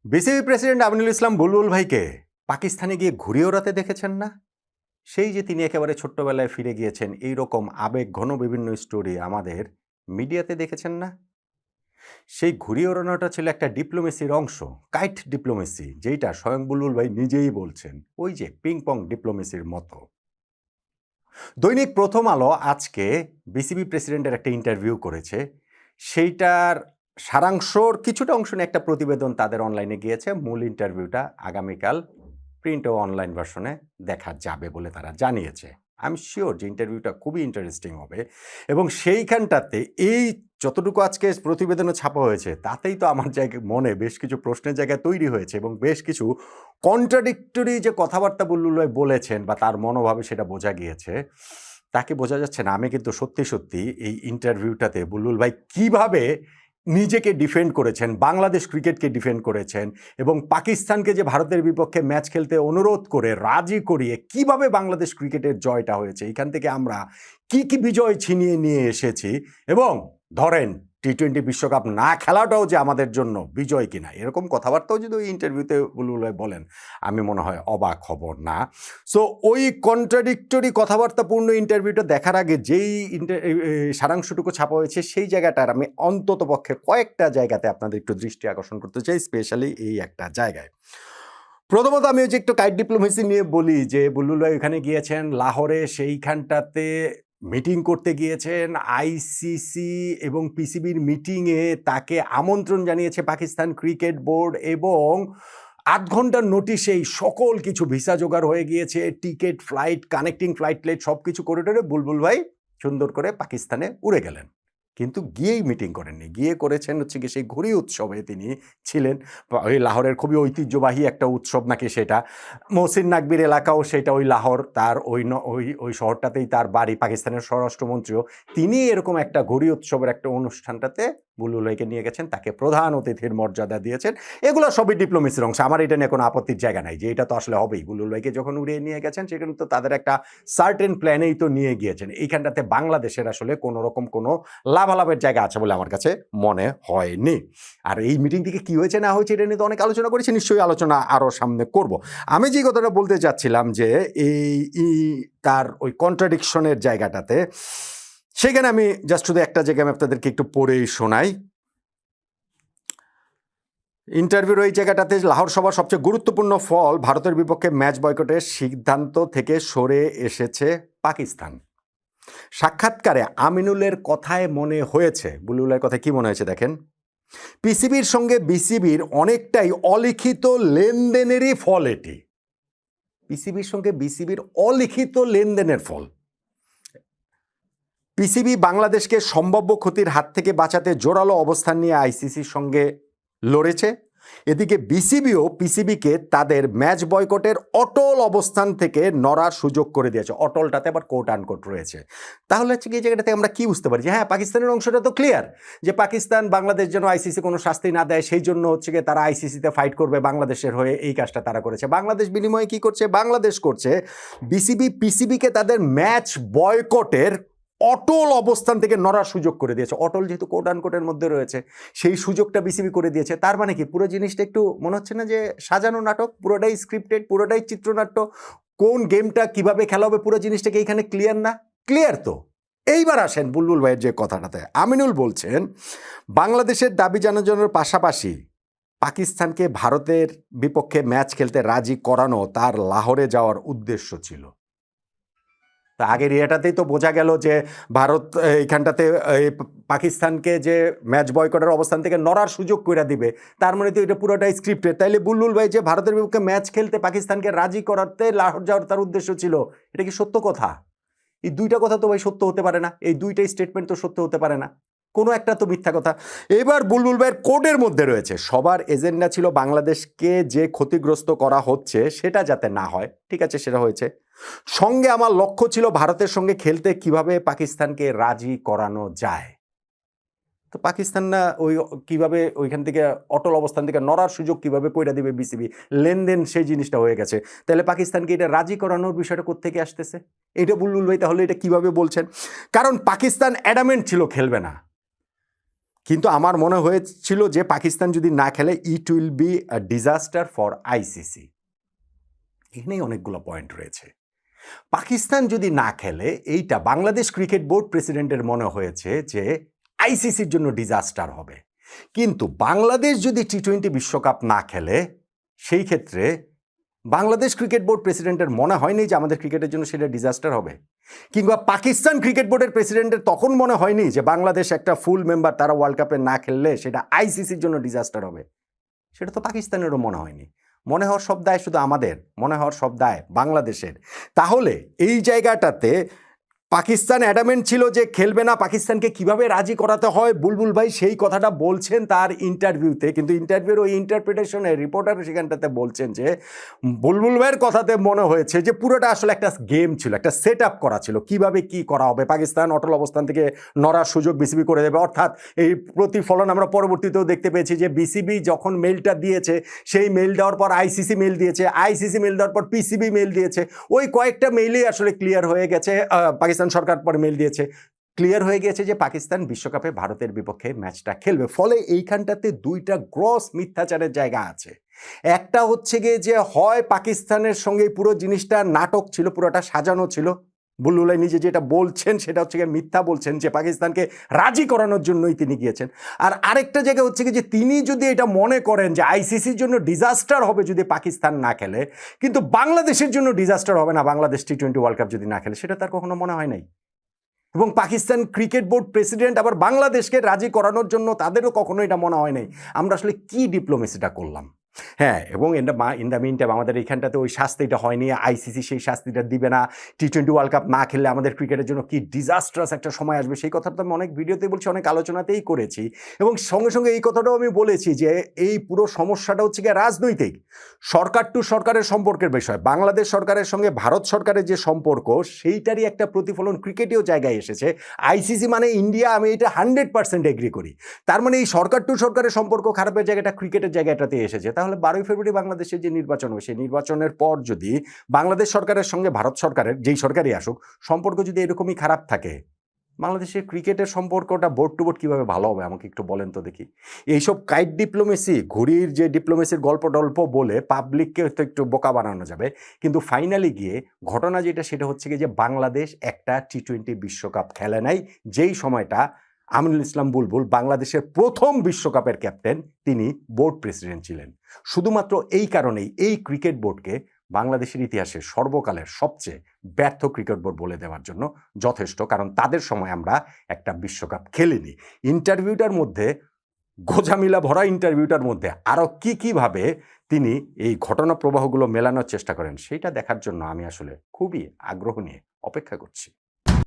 BCB president Aminul Islam বুলবুল ভাইকে পাকিস্তানে গিয়ে ঘুরে ওড়াতে দেখেছেন না? সেই যে তিনি একেবারে ছোট্টবেলায় ফিরে গিয়েছেন, এই রকম আবেগ ঘন বিভিন্ন স্টোরি আমাদের মিডিয়াতে দেখেছেন না? সেই ঘুরিয়ে ওড়ানোটা ছিল একটা ডিপ্লোমেসির অংশ, কাইট ডিপ্লোমেসি, যেইটা স্বয়ং বুলবুল ভাই নিজেই বলছেন, ওই যে পিং পং ডিপ্লোমেসির মতো। দৈনিক প্রথম আলো আজকে বিসিবি প্রেসিডেন্টের একটা ইন্টারভিউ করেছে। সেইটার সারাংশর কিছুটা অংশ নিয়ে একটা প্রতিবেদন তাদের অনলাইনে গিয়েছে। মূল ইন্টারভিউটা আগামীকাল প্রিন্ট ও অনলাইন ভার্সনে দেখা যাবে বলে তারা জানিয়েছে। আমি শিওর যে ইন্টারভিউটা খুবই ইন্টারেস্টিং হবে এবং সেইখানটাতে এই যতটুকু আজকে প্রতিবেদনে ছাপা হয়েছে তাতেই তো আমার মনে বেশ কিছু প্রশ্নের জায়গা তৈরি হয়েছে এবং বেশ কিছু কন্ট্রাডিক্টরি যে কথাবার্তা বুলবুল ভাই বলেছেন বা তার মনোভাবে সেটা বোঝা গিয়েছে। তাকে বোঝা যাচ্ছে না। আমি কিন্তু সত্যি, সত্যি এই ইন্টারভিউটাতে বুলবুল ভাই কিভাবে নিজেকে ডিফেন্ড করেছেন, বাংলাদেশ ক্রিকেটকে ডিফেন্ড করেছেন এবং পাকিস্তানকে যে ভারতের বিপক্ষে ম্যাচ খেলতে অনুরোধ করে রাজি করিয়ে কিভাবে বাংলাদেশ ক্রিকেটের জয়টা হয়েছে, এখান থেকে আমরা কি, কি বিজয় ছিনিয়ে নিয়ে এসেছি এবং ধরেন টি-20 বিশ্বকাপ না খেলাটাও যে আমাদের জন্য বিজয় কিনা, এরকম কথাবার্তাও যদি ওই ইন্টারভিউতে বুলবুল ভাই বলেন, আমি মনে হয় অবাক হব না। সো ওই কন্ট্রাডিক্টরি কথাবার্তাপূর্ণ ইন্টারভিউটা দেখার আগে যেই সারাংশটুকু ছাপা হয়েছে সেই জায়গাটার আমি অন্তত পক্ষে কয়েকটা জায়গাতে আপনাদের একটু দৃষ্টি আকর্ষণ করতে চাই, স্পেশালি এই একটা জায়গায়। প্রথমত আমি ওই যে একটু কাইট ডিপ্লোমেসি নিয়ে বলি যে বুলবুল ভাই ওখানে গিয়েছেন লাহোরে, সেইখানটাতে মিটিং করতে গিয়েছেন। আইসিসি এবং পিসিবির মিটিংয়ে তাকে আমন্ত্রণ জানিয়েছে পাকিস্তান ক্রিকেট বোর্ড এবং ৮ ঘন্টার নোটিশেই সকল কিছু ভিসা জোগাড় হয়ে গিয়েছে, টিকিট, ফ্লাইট, কানেক্টিং ফ্লাইট সব কিছু করে টরে বুলবুল ভাই সুন্দর করে পাকিস্তানে উড়ে গেলেন। কিন্তু গিয়েই মিটিং করেননি, গিয়ে করেছেন হচ্ছে কি সেই ঘুড়ি উৎসবে তিনি ছিলেন। ওই লাহোরের খুবই ঐতিহ্যবাহী একটা উৎসব নাকি সেটা। মহসিন নাকবির এলাকাও সেটা ওই লাহোর, তার ওই শহরটাতেই তার বাড়ি। পাকিস্তানের স্বরাষ্ট্রমন্ত্রীও তিনি এরকম একটা ঘুড়ি উৎসবের একটা অনুষ্ঠানটাতে বুলবুল ভাইকে নিয়ে গেছেন, তাকে প্রধান অতিথির মর্যাদা দিয়েছেন। এগুলো সবই ডিপ্লোমেসির অংশ, আমার এটা নিয়ে কোনো আপত্তির জায়গা নাই যে এটা তো আসলে হবেই। বুলবুল ভাইকে যখন উড়িয়ে নিয়ে গেছেন সেখানে তো তাদের একটা সার্টেন প্ল্যানেই তো নিয়ে গিয়েছেন। এইখানটাতে বাংলাদেশের আসলে কোনো রকম কোনো লাভালাভের জায়গা আছে বলে আমার কাছে মনে হয়নি। আর এই মিটিং থেকে কী হয়েছে না হয়েছে এটা নিয়ে তো অনেক আলোচনা করেছি, নিশ্চয়ই আলোচনা আরও সামনে করব। আমি যে কথাটা বলতে চাচ্ছিলাম যে এই তার ওই কন্ট্রাডিকশনের জায়গাটাতে, সেখানে আমি জাস্ট শুধু একটা জায়গায় আমি আপনাদেরকে একটু পড়েই শোনাই। ইন্টারভিউর ওই জায়গাটাতে লাহোর সভার সবচেয়ে গুরুত্বপূর্ণ ফল ভারতের বিপক্ষে ম্যাচ বয়কটের সিদ্ধান্ত থেকে সরে এসেছে পাকিস্তান। সাক্ষাৎকারে আমিনুলের কথায় মনে হয়েছে, বুলবুলের কথা কি মনে হয়েছে দেখেন, পিসিবির সঙ্গে বিসিবির অনেকটাই অলিখিত লেনদেনেরই ফল এটি। পিসিবির সঙ্গে বিসিবির অলিখিত লেনদেনের ফল। পিসিবি বাংলাদেশকে সম্ভাব্য ক্ষতির হাত থেকে বাঁচাতে জোরালো অবস্থান নিয়ে আইসিসির সঙ্গে লড়েছে। এদিকে বিসিবিও পিসিবিকে তাদের ম্যাচ বয়কটের অটল অবস্থান থেকে নড়ার সুযোগ করে দিয়েছে। অটলটাতে আবার কোট আনকোট রয়েছে। তাহলে হচ্ছে কি এই জায়গাটাতে আমরা কি বুঝতে পারি যে হ্যাঁ, পাকিস্তানের অংশটা তো ক্লিয়ার যে পাকিস্তান বাংলাদেশ যেন আইসিসি কোনো শাস্তি না দেয় সেই জন্য হচ্ছে কি তারা আইসিসিতে ফাইট করবে বাংলাদেশের হয়ে, এই কাজটা তারা করেছে। বাংলাদেশ বিনিময়ে কি করছে? বাংলাদেশ করছে বিসিবি পিসিবিকে তাদের ম্যাচ বয়কটের অটল অবস্থান থেকে নড়ার সুযোগ করে দিয়েছে। অটল যেহেতু কোট আনকোটের মধ্যে রয়েছে, সেই সুযোগটা বিসিবি করে দিয়েছে। তার মানে কি পুরো জিনিসটা একটু মনে হচ্ছে না যে সাজানো নাটক, পুরোটাই স্ক্রিপ্টেড, পুরোটাই চিত্রনাট্য। কোন গেমটা কিভাবে খেলা হবে পুরো জিনিসটাকে এখানে ক্লিয়ার না? ক্লিয়ার তো। এইবার আসেন বুলবুল ভাইয়ের যে কথাটাতে। আমিনুল বলছেন বাংলাদেশের দাবি জানানোর পাশাপাশি পাকিস্তানকে ভারতের বিপক্ষে ম্যাচ খেলতে রাজি করানো তার লাহোরে যাওয়ার উদ্দেশ্য ছিল। তা আগের ইয়েটাতেই তো বোঝা গেল যে ভারত এইখানটাতে পাকিস্তানকে যে ম্যাচ বয়কটের অবস্থান থেকে নড়ার সুযোগ করে দিবে, তার মানে তো এটা পুরোটাই স্ক্রিপ্টেড। তাইলে বুলবুল ভাই যে ভারতের বিপক্ষে ম্যাচ খেলতে পাকিস্তানকে রাজি করাতে লাহোর যাওয়ার তার উদ্দেশ্য ছিল, এটা কি সত্য কথা? এই দুইটা কথা তো ভাই সত্য হতে পারে না, এই দুইটাই স্টেটমেন্ট তো সত্য হতে পারে না, কোনো একটা তো মিথ্যা কথা। এবার বুলবুল ভাইয়ের কোডের মধ্যে রয়েছে সবার এজেন্ডা ছিল বাংলাদেশকে যে ক্ষতিগ্রস্ত করা হচ্ছে সেটা যাতে না হয়। ঠিক আছে, সেটা হয়েছে। সঙ্গে আমার লক্ষ্য ছিল ভারতের সঙ্গে খেলতে কিভাবে পাকিস্তানকে রাজি করানো যায়। তো পাকিস্তান না ওই কিভাবে ওইখান থেকে অটল অবস্থান থেকে নড়ার সুযোগ কিভাবে কইরা দিবে বিসিবি, লেনদেন সেই জিনিসটা হয়ে গেছে। তাহলে পাকিস্তানকে এটা রাজি করানোর বিষয়টা কোত্থেকে আসতেছে? এটা বুলবুল ভাই তাহলে এটা কিভাবে বলছেন? কারণ পাকিস্তান অ্যাডামেন্ট ছিল খেলবে না। কিন্তু আমার মনে হয়েছিল যে পাকিস্তান যদি না খেলে it will be a disaster for ICC. এখানেই অনেকগুলো পয়েন্ট রয়েছে। পাকিস্তান যদি না খেলে এইটা বাংলাদেশ ক্রিকেট বোর্ড প্রেসিডেন্টের মনে হয়েছে যে আইসিসির জন্য ডিজাস্টার হবে। কিন্তু বাংলাদেশ যদি টি-20 বিশ্বকাপ না খেলে সেই ক্ষেত্রে বাংলাদেশ ক্রিকেট বোর্ড প্রেসিডেন্টের মনে হয়নি যে আমাদের ক্রিকেটের জন্য সেটা ডিজাস্টার হবে। কিংবা পাকিস্তান ক্রিকেট বোর্ডের প্রেসিডেন্টের তখন মনে হয়নি যে বাংলাদেশ একটা ফুল মেম্বার, তারা ওয়ার্ল্ড কাপে না খেললে সেটা আইসিসির জন্য ডিজাস্টার হবে। সেটা তো পাকিস্তানেরও মনে হয়নি। মনে হওয়ার সব দায় শুধু আমাদের, মনে হওয়ার সব দায় বাংলাদেশের। তাহলে এই জায়গাটাতে পাকিস্তান অ্যাডামেন্ট ছিল যে খেলবে না, পাকিস্তানকে কিভাবে রাজি করাতে হয় বুলবুল ভাই সেই কথাটা বলছেন তার ইন্টারভিউতে। কিন্তু ইন্টারভিউর ওই ইন্টারপ্রিটেশনে রিপোর্টার সেখানটাতে বলছেন যে বুলবুল ভাইয়ের কথাতে মনে হয়েছে যে পুরোটা আসলে একটা গেম ছিল, একটা সেট আপ করা ছিল, কিভাবে কি করা হবে। পাকিস্তান অটল অবস্থান থেকে নড়ার সুযোগ বিসিবি করে দেবে। অর্থাৎ এই প্রতিফলন আমরা পরবর্তীতেও দেখতে পেয়েছি যে বিসিবি যখন মেইলটা দিয়েছে, সেই মেইল দেওয়ার পর আইসিসি মেইল দিয়েছে, আইসিসি মেইল দেওয়ার পর পিসিবি মেইল দিয়েছে। ওই কয়েকটা মেইলেই আসলে ক্লিয়ার হয়ে গেছে, পাকিস্তান সরকার পরে মেইল দিয়েছে, ক্লিয়ার হয়ে গেছে যে পাকিস্তান বিশ্বকাপে ভারতের বিপক্ষে ম্যাচটা খেলবে। ফলে এইখানটাতে দুইটা গ্রস মিথ্যাচারের জায়গা আছে। একটা হচ্ছে গিয়ে যে হয় পাকিস্তানের সঙ্গে পুরো জিনিসটা নাটক ছিল, পুরোটা সাজানো ছিল। বুলবুল ভাই নিজে যেটা বলছেন সেটা হচ্ছে গিয়ে মিথ্যা বলছেন, যে পাকিস্তানকে রাজি করানোর জন্যই তিনি গিয়েছেন। আর আরেকটা জায়গা হচ্ছে কি যে তিনি যদি এটা মনে করেন যে আইসিসির জন্য ডিজাস্টার হবে যদি পাকিস্তান না খেলে, কিন্তু বাংলাদেশের জন্য ডিজাস্টার হবে না বাংলাদেশ টি-20 ওয়ার্ল্ড কাপ যদি না খেলে, সেটা তার কখনো মনে হয় নাই। এবং পাকিস্তান ক্রিকেট বোর্ড প্রেসিডেন্ট আবার বাংলাদেশকে রাজি করানোর জন্য তাদেরও কখনো এটা মনে হয় নাই। আমরা আসলে কি ডিপ্লোমেসিটা করলাম। হ্যাঁ, এবং ইন দ্য মিন টাইম আমাদের এইখানটাতে ওই শাস্তিটা হয়নি, আইসিসি সেই শাস্তিটা দিবে না। টি-20 ওয়ার্ল্ড কাপ না খেললে আমাদের ক্রিকেটের জন্য কি ডিজাস্ট্রাস একটা সময় আসবে, সেই কথাটা আমি অনেক ভিডিওতেই বলছি, অনেক আলোচনাতেই করেছি। এবং সঙ্গে সঙ্গে এই কথাটাও আমি বলেছি যে এই পুরো সমস্যাটা হচ্ছে গিয়ে রাজনৈতিক, সরকার টু সরকারের সম্পর্কের বিষয়। বাংলাদেশ সরকারের সঙ্গে ভারত সরকারের যে সম্পর্ক, সেইটারই একটা প্রতিফলন ক্রিকেটেও জায়গায় এসেছে। আইসিসি মানে ইন্ডিয়া, আমি এটা 100% এগ্রি করি। তার মানে এই সরকার টু সরকারের সম্পর্ক খারাপের জায়গাটা ক্রিকেটের জায়গাটাতে এসেছে। তাহলে 12ই ফেব্রুয়ারি বাংলাদেশের যে নির্বাচন হবে, সেই নির্বাচনের পর যদি বাংলাদেশ সরকারের সঙ্গে ভারত সরকারের যেই সরকারই আসুক সম্পর্ক যদি এরকমই খারাপ থাকে, বাংলাদেশের ক্রিকেটের সম্পর্কটা বোর্ড টু বোর্ড কীভাবে ভালো হবে আমাকে একটু বলেন তো দেখি। এইসব কাইট ডিপ্লোমেসি, ঘুড়ির যে ডিপ্লোমেসির গল্প টল্প বলে পাবলিককে হয়তো একটু বোকা বানানো যাবে, কিন্তু ফাইনালি গিয়ে ঘটনা যেটা সেটা হচ্ছে কি যে বাংলাদেশ একটা টি-20 বিশ্বকাপ খেলে নাই, যেই সময়টা আমিনুল ইসলাম বুলবুল বাংলাদেশের প্রথম বিশ্বকাপের ক্যাপ্টেন, তিনি বোর্ড প্রেসিডেন্ট ছিলেন। শুধুমাত্র এই কারণেই এই ক্রিকেট বোর্ডকে বাংলাদেশের ইতিহাসে সর্বকালের সবচেয়ে ব্যর্থ ক্রিকেট বোর্ড বলে দেওয়ার জন্য যথেষ্ট। কারণ তাদের সময় আমরা একটা বিশ্বকাপ খেলিনি। ইন্টারভিউটার মধ্যে, গোজামিলা ভরা ইন্টারভিউটার মধ্যে আরও কীভাবে তিনি এই ঘটনা প্রবাহগুলো মেলানোর চেষ্টা করেন, সেইটা দেখার জন্য আমি আসলে খুবই আগ্রহ নিয়ে অপেক্ষা করছি।